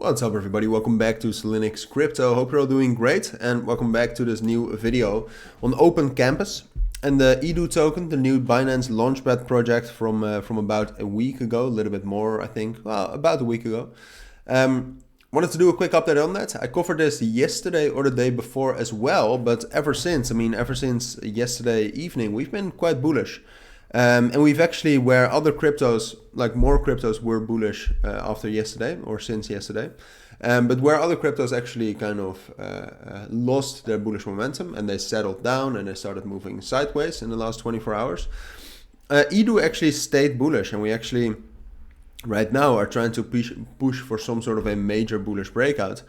What's up everybody, welcome back to Cilinix Crypto. Hope you're all doing great and welcome back to this new video on OPENCAMPUS and the EDU token, the new Binance Launchpad project from about a week ago, a little bit more I think, well about a week ago. Wanted to do a quick update on that. I covered this yesterday or the day before as well, but ever since yesterday evening, we've been quite bullish. And we've actually, where other cryptos, like more cryptos were bullish after yesterday or since yesterday, but where other cryptos actually kind of lost their bullish momentum and they settled down and they started moving sideways in the last 24 hours, EDU actually stayed bullish, and we actually right now are trying to push for some sort of a major bullish breakout.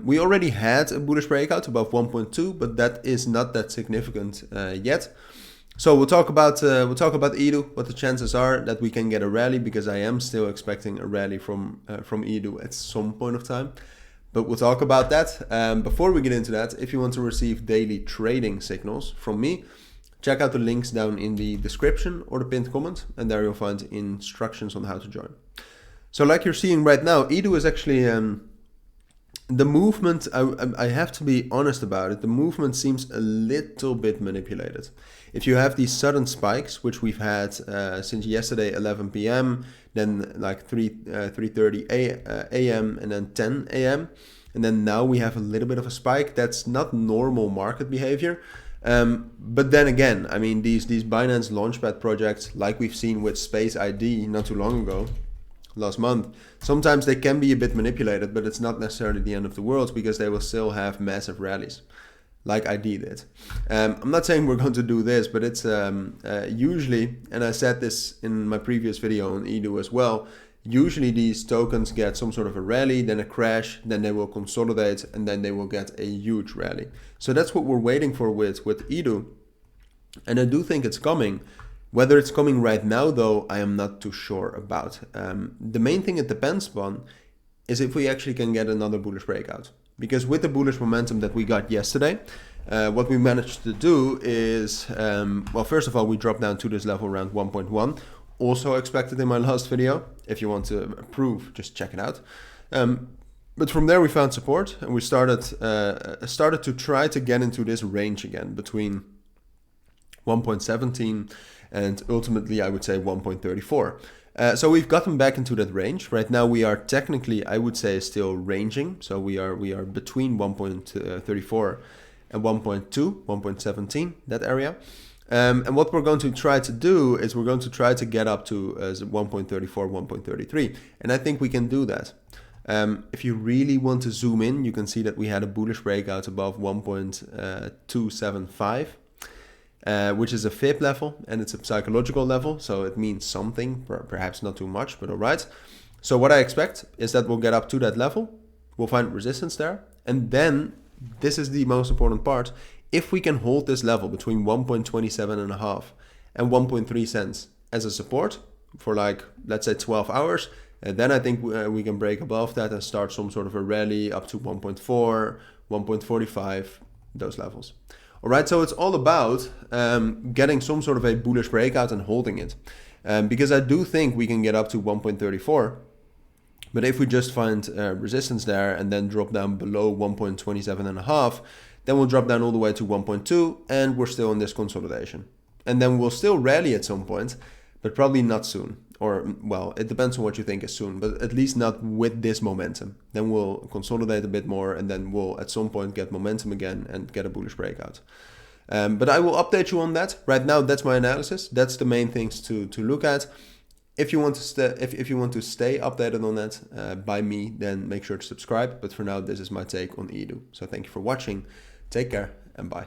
We already had a bullish breakout above 1.2, but that is not that significant yet. So we'll talk about EDU, what the chances are that we can get a rally, because I am still expecting a rally from EDU at some point of time. But we'll talk about that. Before we get into that, if you want to receive daily trading signals from me, check out the links down in the description or the pinned comment, and there you'll find instructions on how to join. So like you're seeing right now, EDU is actually the movement, I have to be honest about it, the movement seems a little bit manipulated. If you have these sudden spikes, which we've had since yesterday 11 p.m., then like 3:30 a.m. and then 10 a.m. and then now we have a little bit of a spike. That's not normal market behavior. But then again, I mean, these Binance Launchpad projects, like we've seen with Space ID not too long ago, last month, sometimes they can be a bit manipulated, but it's not necessarily the end of the world, because they will still have massive rallies like ID did. I'm not saying we're going to do this, but it's usually, and I said this in my previous video on EDU as well, usually these tokens get some sort of a rally, then a crash, then they will consolidate, and then they will get a huge rally. So that's what we're waiting for with EDU, and I do think it's coming. Whether it's coming right now, though, I am not too sure about. The main thing it depends upon is if we actually can get another bullish breakout. Because with the bullish momentum that we got yesterday, what we managed to do is, well, first of all, we dropped down to this level around 1.1. Also expected in my last video. If you want to prove, just check it out. But from there we found support, and we started to try to get into this range again between 1.17 and ultimately I would say 1.34. So we've gotten back into that range. Right now we are technically, I would say, still ranging. So we are between 1.34 and 1.2, 1.17, that area. And what we're going to try to do is we're going to try to get up to 1.34, 1.33. And I think we can do that. If you really want to zoom in, you can see that we had a bullish breakout above 1.275. Which is a fib level, and it's a psychological level, so it means something, perhaps not too much, but all right. So what I expect is that we'll get up to that level, we'll find resistance there, and then, this is the most important part, if we can hold this level between 1.27.5 and 1.3 cents as a support for like, let's say 12 hours, and then I think we can break above that and start some sort of a rally up to 1.4, 1.45, those levels. All right, so it's all about getting some sort of a bullish breakout and holding it. Because I do think we can get up to 1.34, but if we just find resistance there and then drop down below 1.27.5, then we'll drop down all the way to 1.2 and we're still in this consolidation. And then we'll still rally at some point, but probably not soon. Or, well, it depends on what you think is soon, but at least not with this momentum. Then we'll consolidate a bit more, and then we'll at some point get momentum again and get a bullish breakout. But I will update you on that. Right now, that's my analysis. That's the main things to look at. If you want to if you want to stay updated on that by me, then make sure to subscribe. But for now, this is my take on EDU. So thank you for watching. Take care and bye.